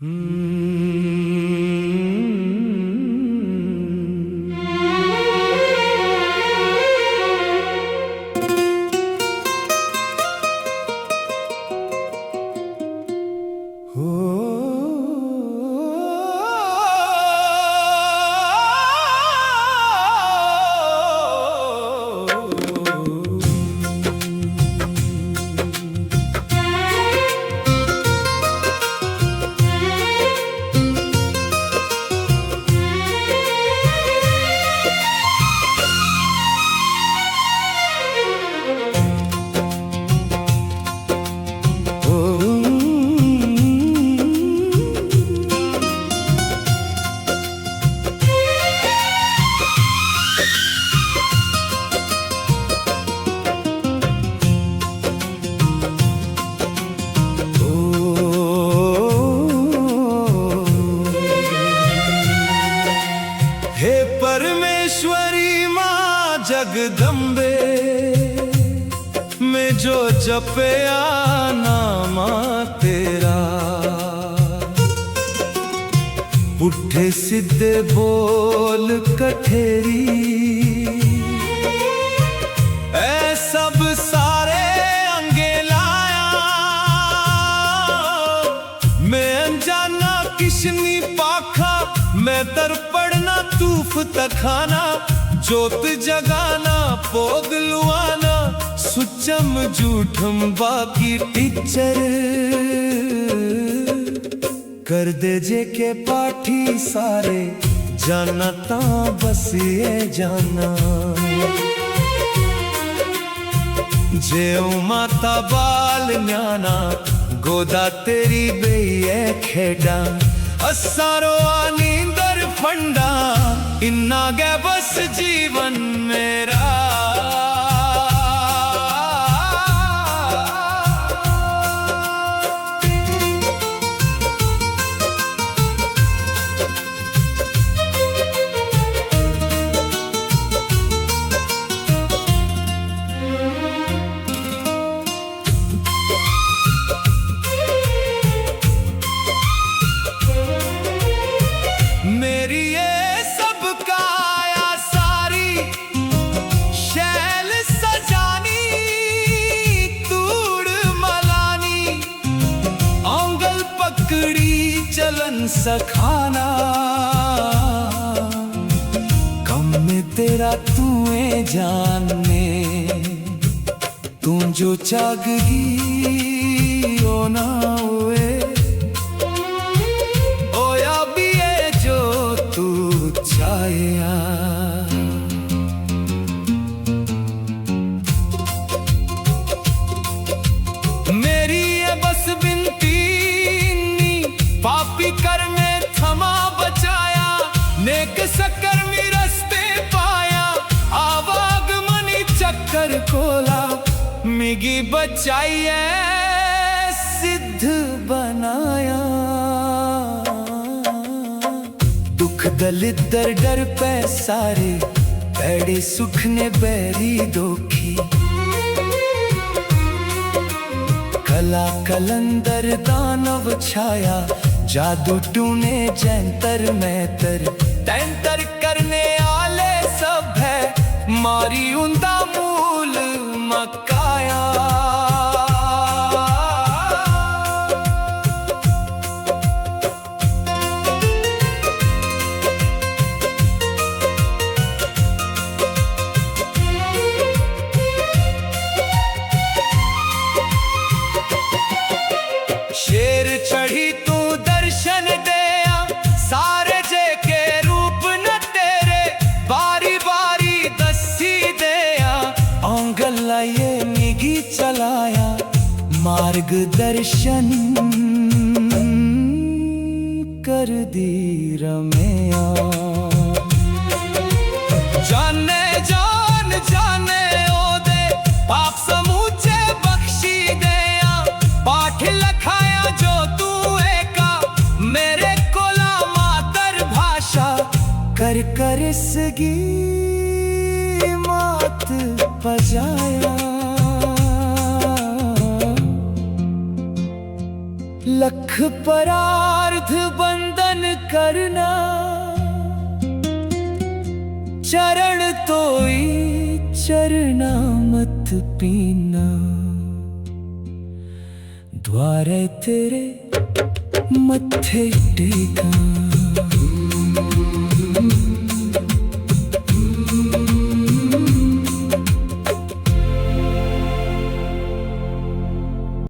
हे परमेश्वरी माँ जगदम्बे, मैं जो जपे नामा तेरा, पुट्ठे सीधे बोल कठेरी, ऐ सब सारे अंगे लाया, मैं अनजाना किशनी पाखा, मैं तर पड़ना तूफ तखाना, जोत जगाना पोग लुआना, सुचम झूठम बाकी टीचर, कर दे जे के पाठी सारे, जाना ता बस ये जाना, जे माता बाल न्याना, गोदा तेरी बेये खेड़ा, असारो नींदर फंडा, इन्ना गै बस जीवन मेरा। मेरी ये सब काया सारी, शैल सजानी तूड़ मलानी, औंगल पकड़ी चलन सखाना, कम में तेरा तूए जाने, तू जो चागगी ओ ना हुए, छाया मेरी ये बस बिनती, पापी कर में थमा बचाया, नेक सकर में रस्ते पाया, आवाग मनी चक्कर खोला, मिगी बचाइए सिद्ध बनाया, दलिद्दर डर पे सारे, पैड़े सुख ने बैरी दोखी, कला कलंदर दानव छाया, जादू टूने जैंतर मैतर, तैंतर करने आले सब है, मारी उंदा मूल मकाया। शेर चढ़ी तू दर्शन देया, सारे जे के रूप न तेरे, बारी बारी दसी देया, औंगला ये निगी चलाया, मार्ग दर्शन कर दी रमैया, जाने जान जाने ओ दे, पाप समूचे बख्शी देया, पाठ लखाया जो तू एका, मेरे कोला मातर भाषा, कर कर सगी मात पजाया, लख परार्थ बंदन करना, चरण तोई चरना मत पीना। द्वारे तेरे मत्थे टेका।